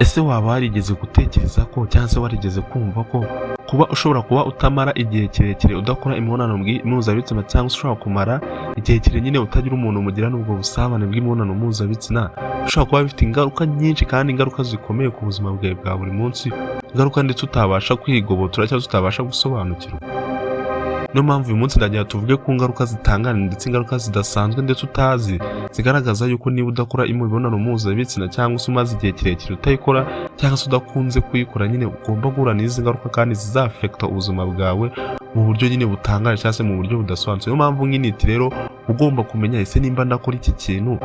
ese waba warigeze gutekereza ko cyangwa se warigeze kumva ko kuba ushobora kuba utamara igihe kirekire udakora imibonano mpuzabitsina cyangwa se ushobora kumara igihe kirekire nyine utagira umuntu mugira n'ubwo busabane bw'imibonano mpuzabitsina ushobora kuba bifite ingaruka nyinshi kandi ingaruka zikomeye ku buzima bwawe bwa buri munsi, ingaruka ndetse utabasha kwigobotora cyangwa se utabasha gusobanukirwa. Niyo mpamvu uyu munsi ndagira tuvuge ku ngaruka zitangana ndetse ingaruka zidasanzwe ndetse utazi zigaragaza yuko niba udakora imibonano mpuzabitsina cyangwa se umaze igihe kirekire utayikora cyangwa se udakunze kuyikora nyine ugomba guhura n'izi ngaruka kandi zizafekta ubuzima bwawe mu buryo nyine butangaje cyangwa se mu buryo budasobanutse. Niyo mpamvu nk'initi rero ugomba kumenya ese nimba ndakora iki kintu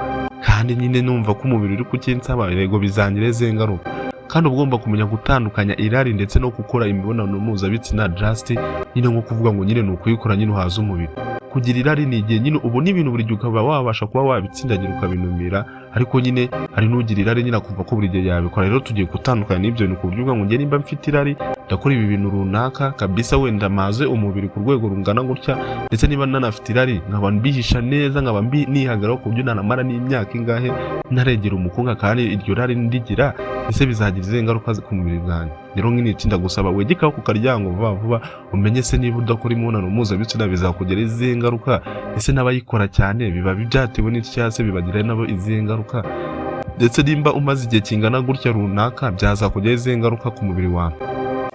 kandi nyine numva ko umubiri uri kukinsaba yego bizangire ze ngaruka, kandi ugomba kumenya gutandukanya irari ndetse no gukora imibonano mpuzabitsina just nyine nko kuvuga ngo nyine ni ukuyikora nyine uhaza umubiri. Kugira irari ni igihe nyine ubona ibintu buri gihe ukaba wabasha kuba wabitsindagira ukabinumira, ariko nyine hari n'ugira irari nyine akumva ko buri gihe yabikora. Rero tugiye gutandukanya n'ibyo bintu ku buryo ngo njye nimba mfite irari ndakora ibi bintu runaka kabisa wenda maze umubiri ku rwego rungana gutya, ndetse niba nanafite irari nkaba mbihisha neza nkaba nihagaraho ku buryo nanamara n'imyaka ingahe ntaregera umukobwa kandi iryo rari ndigira, ese bizagira izihe ngaruka ku mubiri bwanjye. Rero nk'initi ndagusaba wegekaho ku karyango vuba vuba umenye se niba udakora imibonano mpuzabitsina bizakugera izihe ngaruka, ese n'abayikora cyane biba byatewe n'iki cyangwa se bibagira nabo izihe ngaruka, ndetse nimba umaze igihe kingana gutya runaka byazakugera izihe ngaruka ku mubiri wawe.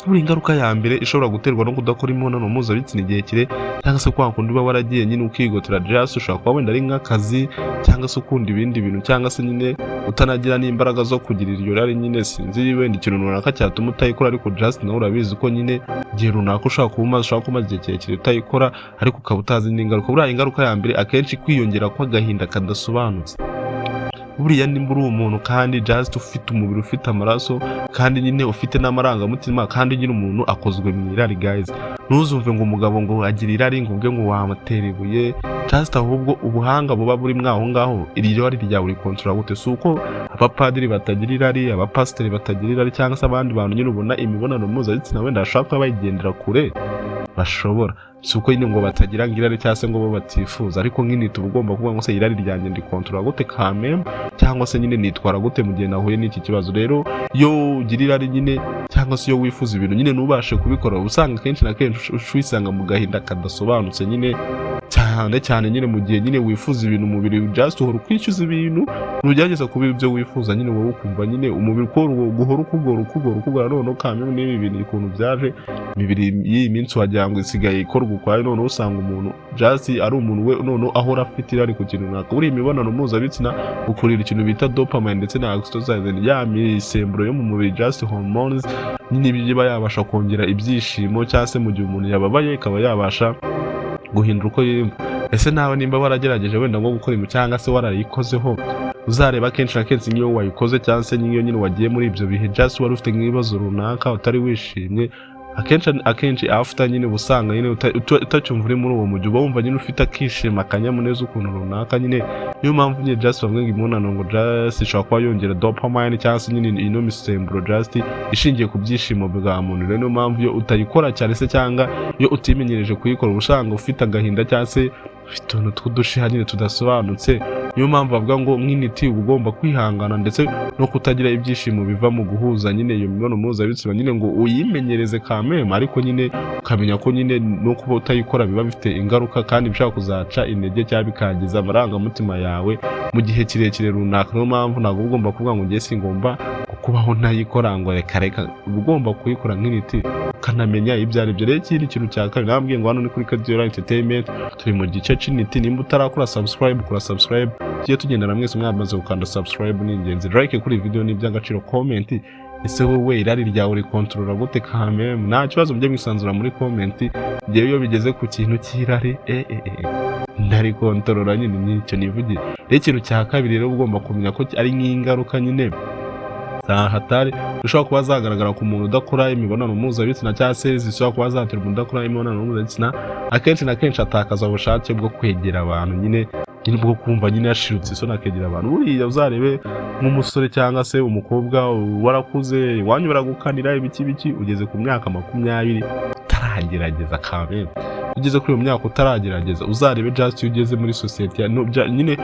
Buri ngaruka ya mbere ishobora guterwa no kudakora imibonano mpuzabitsina igihe kire cyangwa se kwa kundi uba waragiye nyine ukigotera just ushobora kuba wenda ari nk'akazi cyangwa se ukunda ibindi bintu cyangwa se nyine utanagira n'imbaraga zo kugira iryo rari nyine sinzi wenda ikintu runaka cyatuma utayikora, ariko just nawe urabizi ko nyine igihe runaka ushobora kuba igihe kirekire utayikora ariko ukaba utazi n'ingaruka. Buriya ingaruka ya mbere akenshi kwiyongera kw'agahinda kadasobanutse. Buriya nimba uri umuntu kandi just ufite umubiri ufite amaraso kandi nyine ufite n'amarangamutima kandi nyine umuntu akozwe mu irari guys, ntuzumve ngo umugabo ngo agira irari ngo ubwe ngo wamutera ibuye just, ahubwo ubuhanga buba buri mwaho ngaho iryo rari ryawe rikontorora gute. Si uko abapadiri batagira irari, abapasiteri batagira irari cyangwa se abandi bantu nyine ubona imibonano mpuzabitsina wenda bashaka kuba bayigendera kure bashobora, si uko nyine ngo batagira irari cyangwa se ngo bo batifuza, ariko nk'initi uba ugomba kuvuga ngo se irari ryanjye ndikontorora gute kameme, cyangwa se nyine nitwara gute mu gihe nahuye n'iki kibazo. Rero iyo ugira irari nyine cyangwa se iyo wifuza ibintu nyine ntubashe kubikora, usanga kenshi na kenshi wisanga mu gahinda kadasobanutse nyine cyane nyine mu gihe nyine wifuza ibintu umubiri just uhora ukwishyuza ibintu nugerageza kuba ibyo wifuza nyine wowe ukumva nyine umubiri guhora ukugora noneho kameme n'ibi bintu ukuntu byaje imibiri y'iyi minsi wagira ngo isigaye ikorwa ukwayo, noneho usanga umuntu just ari umuntu we noneho ahora afite irari ku kintu runaka. Buriya imibonano mpuzabitsina ukurira ikintu bita dopamine ndetse na oxytocin, ya misemburo yo mu mubiri just hormones nyine biba yabasha kongera ibyishimo, cyangwa se mu gihe umuntu yababaye ikaba yabasha guhindura uko yiyumva. Ese nawe nimba waragerageje wenda ngo gukora ibi cyangwa se warayikozeho, uzareba kenshi na kenshi nk'iyo wayikoze cyangwa se nk'iyo nyine wagiye muri ibyo bihe just wari ufite nk'ibibazo runaka utari wishimye, akenshi after nyine usanga nyine utacyumva uri muri uwo mujyi, uba wumva nyine ufite akishima akanyamuneza ukuntu runaka. nyine niyo mpamvu nyine just bavuga ngo imibonano ngo just ishobora kuba yongera dopamine cyangwa se nyine ino misemburo just ishingiye ku byishimo bwa muntu. Rero niyo mpamvu iyo utayikora cyane se cyangwa iyo utimenyereje kuyikora usanga ufite agahinda cyangwa se ufite utuntu tw'udushiha nyine tudasobanutse. Niyo mpamvu bavuga ngo nk'initi uba ugomba kwihangana ndetse no kutagira ibyishimo biva mu guhuza nyine iyo mibonano mpuzabitsina, nyine ngo uyimenyereze kameme, ariko nyine ukamenya ko nyine no kuba utayikora biba bifite ingaruka kandi bishobora kuzaca intege cyangwa bikangiza amarangamutima yawe mu gihe kirekire runaka. Niyo mpamvu ntabwo ugomba kuvuga ngo ngiye singomba kubaho ntayikora ngo reka uba ugomba kuyikora nk'initi ukanamenya ibyo ari byo. Rero ikindi kintu cya kabiri nababwiye ngo hano ni kuri Kadiola Entertainment turi mu gice c'initi. Nimba utarakora subscribe kora subscribe, tugiye tugendana mwese mwamaze gukanda subscribe ni ingenzi. Like kuri video ni iby'agaciro, comment ese wowe irari ryawe rikontorora gute kameme. Nta kibazo mujye mwisanzura muri comment, ngewe iyo bigeze ku kintu cy'irari ndarikontorora nyine nicyo nivugira. Rero ikintu cya kabiri rero ugomba kumenya ko ari nk'ingaruka nyine hatari bishobora kuba zagaragara ku muntu udakora imibonano mpuzabitsina cyangwa se zishobora kuba zaterwa udakora imibonano mpuzabitsina. Akenshi na kenshi atakaza ubushake bwo kwegera abantu, nyine bwo kumva nyine yashirutse isoni akegera abantu. Buriya uzarebe nk'umusore cyangwa se umukobwa warakuze iwanyu baragukanira ibiki ugeze ku myaka 20 utaragerageza kameme, ugeze kuri iyo myaka utaragerageza uzarebe just iyo ugeze muri society nyine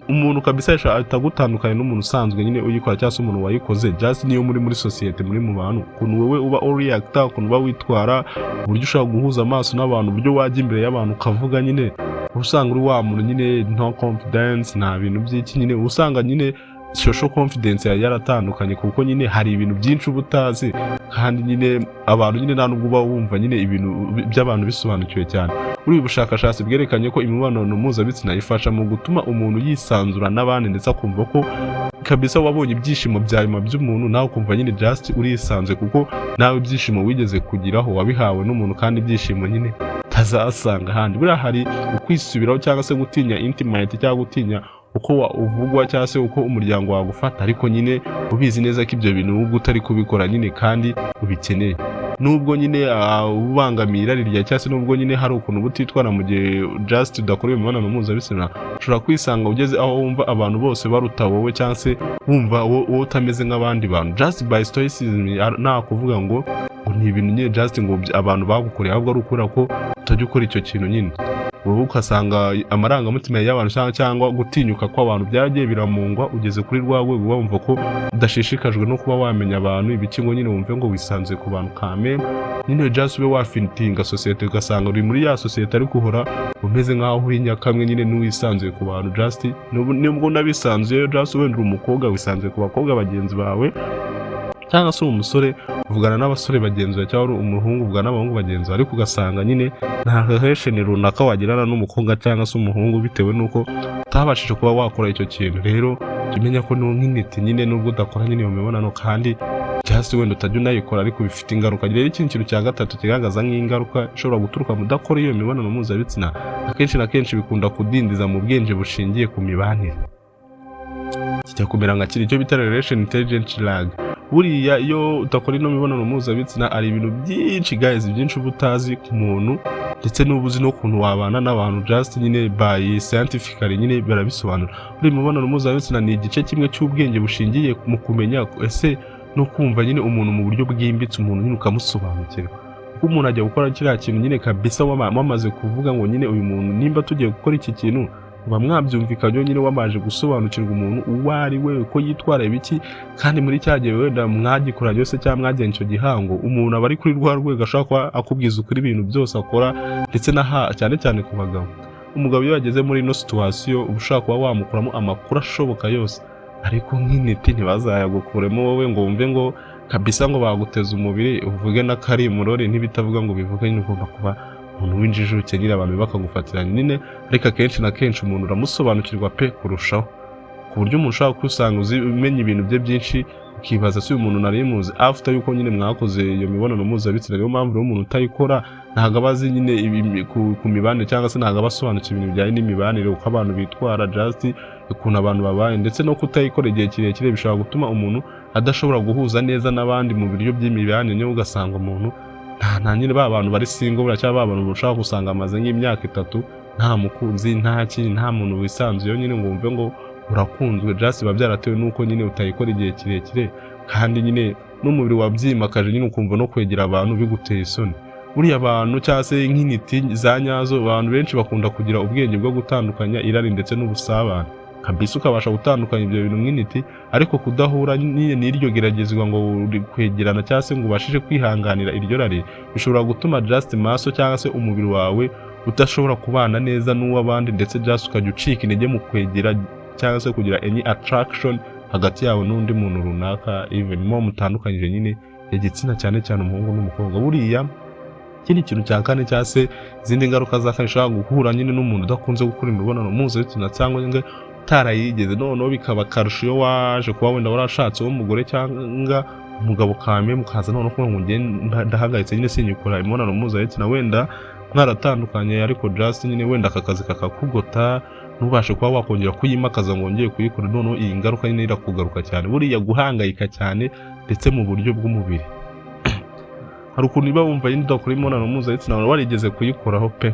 umuntu kabisa atagutandukanye n'umuntu usanzwe nyine uyikora cyangwa se umuntu wayikoze, just niyo muri society muri mu bantu, ukuntu wowe uba reacta, ukuntu uba witwara, uburyo ushaka guhuza amaso n'abantu, uburyo wajya imbere y'abantu ukavuga nyine, usanga uri wa muntu nyine nta confidence, nta bintu by'iki nyine, usanga nyine social confidence yaratandukanye, kuko nyine hari ibintu byinshi uba utazi, kandi nyine abantu nyine nta nubwo uba wumva nyine ibintu by'abantu bisobanukiwe cyane. Buri bushakashatsi bwerekanye ko imibonano mpuzabitsina ifasha mu gutuma umuntu yisanzura n'abandi, ndetse akumva ko kabisa wabonye ibyishimo bya nyuma by'umuntu, nawe ukumva nyine just urisanzwe, kuko nawe ibyishimo wigeze kugiraho wabihawe n'umuntu, kandi ibyishimo nyine tazasanga ahandi. Buriya hari ukwisubiraho cyangwa se gutinya intimate, cyangwa gutinya uko uvugwa cyangwa se uko umuryango wagufata, ariko nyine ubizi neza ko ibyo bintu nubwo utari kubikora nyine kandi ubikeneye, nubwo nyine ubangamiye irari rya cyangwa se nubwo nyine hari ukuntu butitwara mu gihe just udakora imibonano mpuzabitsina, ushobora kwisanga ugeze aho wumva abantu bose baruta wowe, cyangwa se wumva wowe utameze nk'abandi bantu, just by stoicism. Nta kuvuga ngo ni ibintu nyine just ngo abantu bagukoreye, ahubwo ari ukubera ko utajya ukora icyo kintu nyine, wowe ukasanga amarangamutima y'abantu cyangwa gutinyuka kw'abantu byagiye biramungwa, ugeze kuri rwa rwego wumva ko udashishikajwe no kuba wamenya abantu ibiki, ngo nyine wumve ngo wisanzuye ku bantu kame, nyine just ube wafitinga society, ugasanga uri muri ya society ariko uhora umeze nk'aho uri nyakamwe nyine n'uwisanzuye ku bantu, just nubwo nabisanzuye just wenda uri umukobwa wisanzuye ku bakobwa bagenzi bawe, cyangwa se umusore uvugana n'abasore bagenzi bawe, cyangwa umuhungu uvugana n'abahungu bagenzi bawe, ariko ugasanga nyine nta relation runaka wagirana n'umukobwa cyangwa se umuhungu bitewe n'uko utabashije kuba wakora icyo kintu. Rero tumenya ko n'intiti nyine nubwo udakora nyine iyo mibonano, kandi just wenda utajya unayikora ariko bifite ingaruka. Rero ikindi kintu cya gatatu kigaragaza nk'ingaruka ishobora guturuka mu udakora iyo mibonano mpuzabitsina, akenshi na kenshi bikunda kudindiza mu bwenge bushingiye ku mibanire, kijya kumera nka kiri icyo bita relation intelligence lag. Buriya iyo udakora ino mibonano mpuzabitsina ari ibintu byinshi guys, byinshi uba utazi ku muntu, ndetse n'ubuzi n'ukuntu wabana n'abantu just nyine by scientifically nyine barabisobanura. Buri mibonano mpuzabitsina ni igice kimwe cy'ubwenge bushingiye mu kumenya ese no kumva nyine umuntu mu buryo bwimbitse, umuntu nyine ukamusobanukirwa. Kuko umuntu ajya gukora kiriya kintu nyine kabisa wamaze kuvuga ngo nyine uyu muntu nimba tugiye gukora iki kintu, uba mwabyumvikanye nyine wamaje gusobanukirwa umuntu uwo ari we, uko yitwara ibiki, kandi muri cya gihe wenda mwagikora byose cyangwa mwagenda icyo gihango, umuntu aba ari kuri rwa rwego ashobora kuba akubwiza ukuri ibintu byose akora, ndetse cyane cyane ku bagabo. Umugabo iyo yageze muri ino situation uba ushaka kuba wamukuramo amakuru ashoboka yose, ariko nk'intiti ntibazayagukuremo wowe ngo wumve ngo kabisa ngo baguteza umubiri uvuge na kari murore, ntibitavuga ngo bivuge nyine ugomba kuba umuntu w'injijuke nyine abantu bakagufatiranya nyine, ariko akenshi na kenshi umuntu uramusobanukirwa pe kurushaho, ku buryo umuntu ushobora kusanga umenya ibintu bye byinshi, ukibaza si uyu muntu nari muzi after yuko nyine mwakoze iyo mibonano mpuzabitsina. Niyo mpamvu umuntu utayikora ntabwo abazi nyine ku mibanire, cyangwa se ntabwo abasobanukiwe ibintu bijyanye n'imibanire, uko abantu bitwara just ukuntu abantu babaye, ndetse no kutayikora igihe kirekire bishobora gutuma umuntu adashobora guhuza neza n'abandi mu buryo by'imibanire, niyo ugasanga umuntu nta nyine ba bantu bari single, cyangwa ba bantu ushaka gusanga amaze nk'imyaka 3 nta mukunzi, nta kintu, nta muntu wisanzuye nyine ngo wumve ngo urakunzwe, just biba byaratewe nuko nyine utayikora igihe kirekire, kandi nyine n'umubiri wabyimakaje nyine ukumva no kwegera abantu biguteye isoni. Buriya abantu cyangwa se nk'intiti za nyazo, abantu benshi bakunda kugira ubwenge bwo gutandukanya irari ndetse n'ubusabane kabisa, ukabasha gutandukanya ibyo bintu nk'intiti, ariko kudahura n'iryo geragezwa ngo kwegerana cyangwa se ngo ubashije kwihanganira iryo rari, bishobora gutuma just maso cyangwa se umubiri wawe udashobora kubana neza n'uw'abandi, ndetse just ukajya ucika intege mu kwegera cyangwa se kugira any attraction hagati yawe n'undi muntu runaka, even mo mutandukanyije nyine igitsina, cyane cyane umuhungu n'umukobwa. Buriya ikindi kintu cya kane cyangwa se izindi ngaruka za kane ushobora guhura nyine n'umuntu udakunze gukora imibonano mpuzabitsina, cyangwa ngo utarayigeze, noneho bikaba akarusho iyo waje kuba wenda warashatse w'umugore cyangwa umugabo kame, mukaza noneho kuba ngo ndahagaritse nyine sinyikora imibonano mpuzabitsina, wenda mwaratandukanye ariko just nyine wenda aka kazi kakakugota, ntubashe kuba wakongera kuyimakaza ngo wongeye kuyikora, noneho iyi ngaruka nyine irakugaruka cyane. Buriya guhangayika cyane ndetse mu buryo bw'umubiri, hari ukuntu iba wumva nyine udakora imibonano mpuzabitsina warigeze kuyikoraho pe,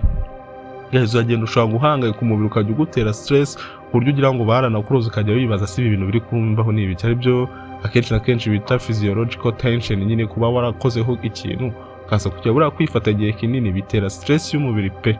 uzagenda ushobora guhangayika, umubiri ukajya ugutera stress ku buryo ugira ngo baranakuroza, ukajya wibaza si ibi bintu biri kumbaho ni ibiki, ari byo akenshi na kenshi bita physiological tension, nyine kuba warakozeho ikintu ukaza kujya buriya kwifata igihe kinini bitera stress y'umubiri pe,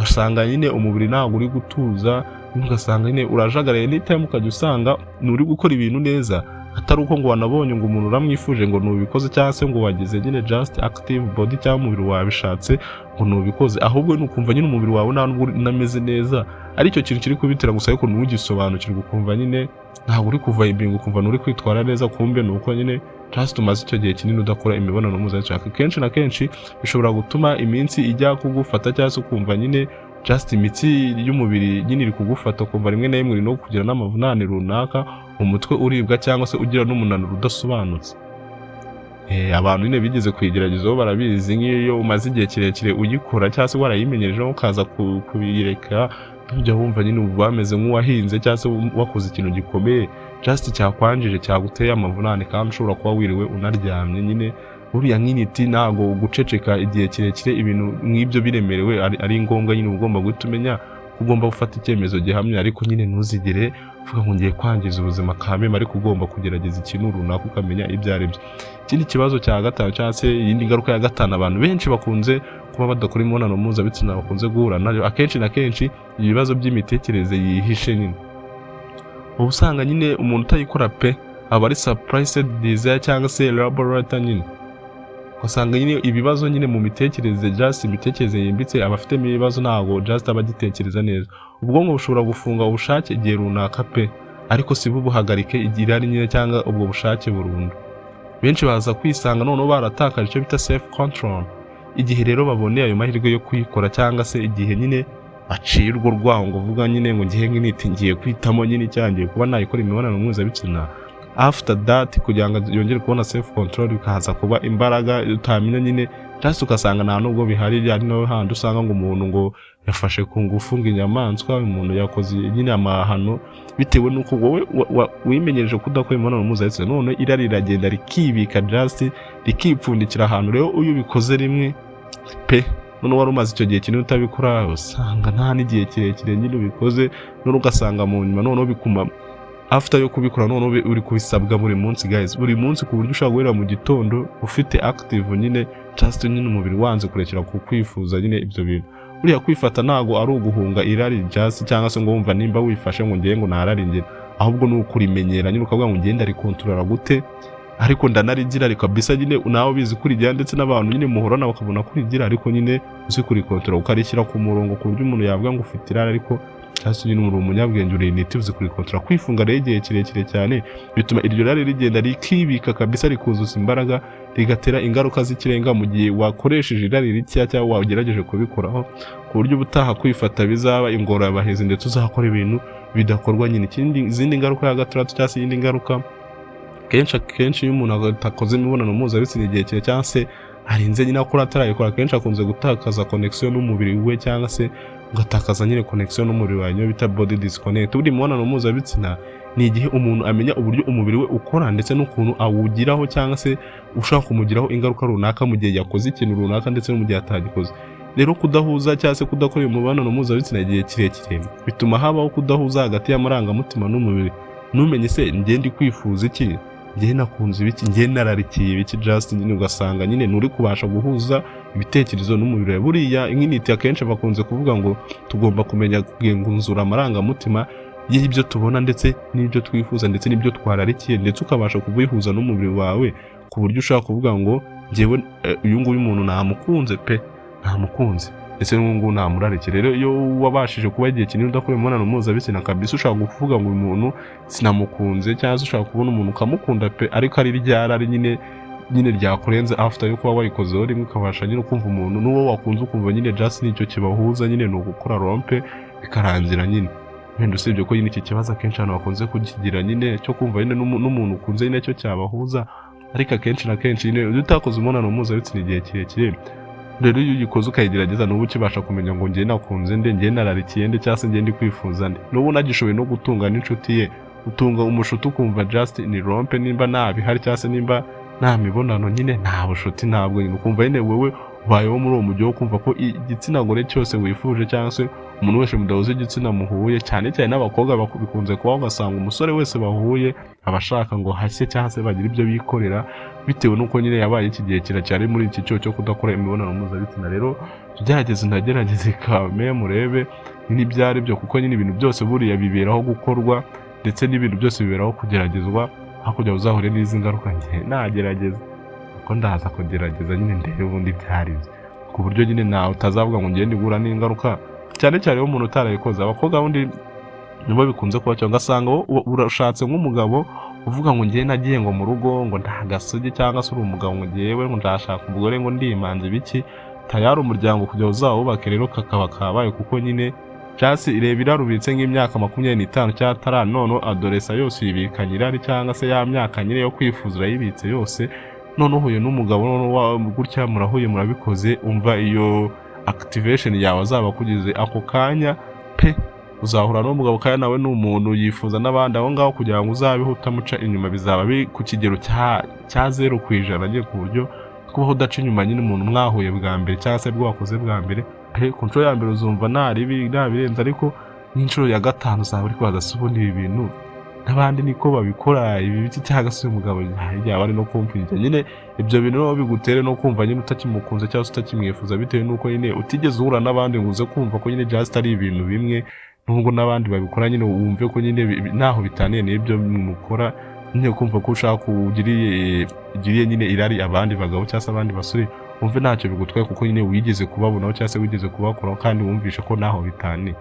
usanga nyine umubiri ntabwo uri gutuza, ugasanga nyine urajagaraye n'itime ukajya usanga nturi gukora ibintu neza, atari uko ngo wanabonye ngo umuntu uramwifuje ngo nubikoze cyangwa se ngo wagize nyine just active body cyangwa umubiri wabishatse ngo nubikoze, ahubwo ni ukumva nyine umubiri wawe ntabwo unameze neza, aricyo kintu kiri kubitera gusa ariko ntugisobanukirwe, ukumva nyine ntabwo uri kuvibinga, ukumva nturi kwitwara neza, kumbe ni uko nyine just umaze icyo gihe kinini udakora imibonano mpuzabitsina. Kenshi na kenshi bishobora gutuma iminsi ijya kugufata cyangwa se ukumva nyine just imitsi y'umubiri nyine iri kugufata, ukumva rimwe na rimwe uri no kugira n'amavunane runaka, umutwe uribwa cyangwa se ugira n'umunaniro udasobanutse. Abantu nyine bigeze kuyigeragezaho barabizi, nk'iyo umaze igihe kirekire uyikora cyangwa se warayimenyerejeho ukaza kubireka, ujya wumva nyine ubu bameze nk'uwahinze cyangwa se wakoze ikintu gikomeye just cyakwanjije cyaguteye amavunane kandi ushobora kuba wiriwe unaryamye. Nyine buriya nk'initi ntabwo guceceka igihe kirekire ibintu nk'ibyo biremerewe ari ngombwa, nyine ugomba guhita umenya ko ugomba gufata icyemezo gihamye, ariko nyine ntuzigere uvuga ngo ngiye kwangiza ubuzima kameme, ariko ugomba kugerageza ikintu runaka ukamenya ibyo ari byo. Ikindi kibazo cya gatanu cyangwa se iyindi ngaruka ya gatanu abantu benshi bakunze kuba badakora imibonano mpuzabitsina bakunze guhura nayo, akenshi na kenshi ibibazo by'imitekerereze yihishe. Nyine uba usanga nyine umuntu utayikora pe aba ari suppressed desire cyangwa se laboratory, nyine ugasanga nyine ibibazo nyine mu mitekerereze, just imitekerereze yimbitse aba afitemo ibibazo, ntabwo just aba agitekereza neza. Ubwonko bushobora gufunga ubushake igihe runaka pe, ariko si buhagarike igihe ari nyine cyangwa ubwo bushake burundu. Benshi baza kwisanga noneho baratakaje icyo bita self control igihe rero baboneye ayo mahirwe yo kuyikora, cyangwa se igihe nyine aciye urwo rwaho ngo uvuga nyine ngo ngiye nk'initi ngiye kwitamo nyine cyangiye kuba nayikora imibonano mpuzabitsina. After that kugira ngo yongere kubona self control bikaza kuba imbaraga utamenya, nyine just ugasanga nta nubwo bihari. Ari nawe handi usanga ngo umuntu ngo yafashe ku ngufu ngo inyamaswa, umuntu yakoze nyine amahano bitewe n'uko wowe wimenyereje kudakora imibonano mpuzabitsina, none irari riragenda rikibika just rikipfundikira ahantu. Rero uyu bikoze rimwe pe none wari umaze icyo gihe kinini utabikora, usanga nta n'igihe kirekire nyine ubikoze, none ugasanga mu nyuma noneho bikuma after yo kubikora none uri kubisabwa buri munsi guys, buri munsi, ku buryo ushobora guhera mu gitondo ufite active nyine just nyine umubiri wanze kurekera kukwifuza nyine ibyo bintu. Buriya kwifata ntago ari uguhunga irari just cyangwa se ngo wumva nimba wifashe ngo ngiye ngo nararingira, ahubwo ni ukurimenyera nyine ukavuga ngo ngenda rikontorora gute, ariko ndanarigira ariko kabisa nyine nawe bizi kurigira, ndetse n'abantu nyine muhorana bakabona kurigira, ariko nyine uzi kurikontorora ukarishyira ku murongo ku buryo umuntu yavuga ngo ufite irari, ariko cyase nyine umuntu umunyabwenge uri initi uzi kurikontorora. Kwifunga rero igihe kirekire cyane bituma iryo rari rigenda rikibika kabisa, rikuzuza imbaraga, rigatera ingaruka z'ikirenga mu gihe wakoresheje irari ricya cyangwa wagerageje kubikoraho, ku buryo ubutaha kwifata bizaba ingorabahizi ndetse uzakora ibintu bidakorwa. Nyine izindi ngaruka ya gatandatu cyangwa se iyindi ngaruka, kenshi iyo umuntu atakoze imibonano mpuzabitsina igihe kirekire cyangwa se arinze nyine akora atarayikora, kenshi akunze gutakaza connection n'umubiri we, cyangwa se ugatakaza nyine connection n'umubiri wawe, niyo bita body disconnect. Buri imibonano mpuzabitsina ni igihe umuntu amenya uburyo umubiri we ukora ndetse n'ukuntu awugiraho cyangwa se ushaka kumugiraho ingaruka runaka mu gihe yakoze ikintu runaka ndetse no mu gihe atagikoze. Rero kudahuza cyangwa se kudakora imibonano mpuzabitsina igihe kirekire bituma habaho kudahuza hagati y'amarangamutima n'umubiri. Numenye se njye ndi kwifuza iki, njye nakunze ibiki, njye nararikiye ibiki, just nyine ugasanga nyine nturi kubasha guhuza ibitekerezo n'umubiri. Buriya nk'initi akenshi bakunze kuvuga ngo tugomba kumenya kugenzura amarangamutima y'ibyo tubona ndetse n'ibyo twifuza ndetse n'ibyo twararikiye, ndetse ukabasha kubihuza n'umubiri wawe ku buryo ushaka kuvuga ngo njyewe uyu nguyu umuntu namukunze pe, namukunze ndetse n'ubu namurarikire. Rero iyo wabashije kuba igihe kinini udakora imibonano mpuzabitsina kabisa, ushaka kuvuga ngo uyu muntu sinamukunze, cyangwa se ushaka kubona umuntu ukamukunda pe, ariko ari ryarari nyine ryakurenze after yo kuba wayikozeho rimwe, ukabasha nyine kumva umuntu n'uwo wakunze ukumva nyine just nicyo kibahuza nyine ni ugukora rompe bikarangira nyine. Wenda usibye ko nyine iki kibazo akenshi abantu bakunze kukigira nyine cyo kumva nyine n'umuntu ukunze nyine cyo cyabahuza, ariko akenshi na kenshi nyine utakoze imibonano mpuzabitsina igihe kirekire, rero iyo uyikoze ukayigerageza n'ubu ukibasha kumenya ngo njye nakunze nde, njye nararikiye nde, cyangwa se njye ndi kwifuza nde. N'ubu nagishoboye no gutunga n'inshuti ye, utunga umushuti ukumva just ni rompe nimba nta bihari cyangwa se nimba nta mibonano nyine nta bushuti, ntabwo nyine ukumva nyine wowe ubayeho muri uwo mujyi wo kumva ko igitsina gore cyose wifuje cyangwa se umuntu wese mudahuza igitsina muhuye, cyane cyane n'abakobwa bikunze kubaho, ugasanga umusore wese bahuye aba ashaka ngo hashye cyangwa se bagire ibyo bikorera, bitewe n'uko nyine yabaye iki gihe kiracyari muri iki cyo kudakora imibonano mpuzabitsina. Rero tugerageze ndagerageze kame murebe n'ibyari byo, kuko nyine ibintu byose buriya biberaho gukorwa ndetse n'ibintu byose biberaho kugeragezwa, hakurya uzahure n'izi ngaruka. Njye nagerageza ko ndaza kugerageza nyine ndebe ubundi byari ku buryo nyine nawe utazavuga ngo ngende igura n'ingaruka, cyane cyane umuntu utarayikoze. Abakobwa bundi nibo bikunze kuba cyangwa ugasanga urashatse nk'umugabo uvuga ngo ngiye nagiye ngo mu rugo ngo nta gasogi, cyangwa se uri umugabo ngo ngiyewe ngo ndashaka umugore ngo ndimanze biki, tayari umuryango kujya uzawubake rero kakaba kabaye, kuko nyine cyasi ireba irarubitse nk'imyaka 25 cyatara none adolesa yose yibikanye irari, cyangwa se ya myaka nyine yo kwifuza urayibitse yose, none uhuye n'umugabo none gutya murahuye murabikoze, umva iyo activation yawe azaba kugize ako kanya pe, uzahura n'umugabo kandi nawe n'umuntu yifuza n'abandi aho ngaho, kugira ngo uzabeho utamuca inyuma bizaba biri ku kigero cya 0% agiye, ku buryo kubaho udaca inyuma nyine umuntu mwahuye bwa mbere cyangwa se bwo wakoze bwa mbere pe, ku nshuro ya mbere uzumva ntabirenze, ariko n'inshuro ya 5 uzaba uri kwaza se ubundi ibi bintu n'abandi niko babikora ibi biki, cyangwa se umugabo yaba ari no kumvira nyine ibyo bintu no bigutere no kumva nyine utakimukunze cyangwa se utakimwifuza, bitewe n'uko nyine utigeze uhura n'abandi ngo uze kumva ko nyine just ari ibintu bimwe, nubwo n'abandi babikora nyine wumve ko nyine naho bitaniye n'ibyo mukora, nyine kumva ko ushaka ugiriye nyine irari abandi bagabo cyangwa se abandi basore, wumve ntacyo bigutwaye kuko nyine wigeze kubabonaho cyangwa se wigeze kubakoraho, kandi wumvisha ko naho bitaniye.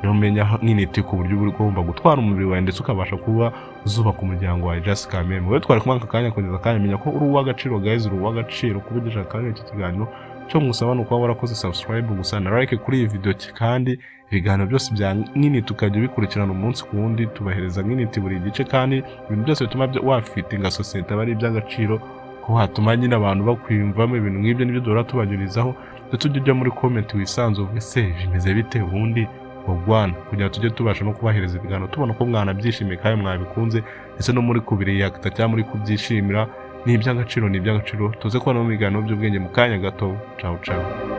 Rero menya nk'initi ku buryo uri ugomba gutwara umubiri wawe ndetse ukabasha kuba uzubaka umuryango wawe just kameme. Wowe twari kumwe aka kanya kugeza kanya menya ko uri uw'agaciro guys, uri uw'agaciro kuba ugejeje akanya iki kiganiro cyo ngusaba no kuba warakoze subscribe gusa na like kuri iyi video, kandi ibiganiro byose bya nk'initi tukajya bikurikirana umunsi ku wundi, tubahereza nk'initi buri gice, kandi ibintu byose bituma wafitinga society aba ari iby'agaciro, ko hatuma nyine abantu bakwiyumvamo ibintu nk'ibyo nibyo duhora tubanyurizaho. Ndetse ujya muri comment wisanzuye se bimeze bite ubundi Rwanda, kugira tujye tubasha no kubahereza ibiganiro tubona ko mwanabyishimiye kandi mwabikunze, ndetse no muri kubiriyakita cyangwa muri kubyishimira. Ni iby'agaciro tuze kubona mu biganiro by'ubwenge mu kanya gato. Ciao ciao.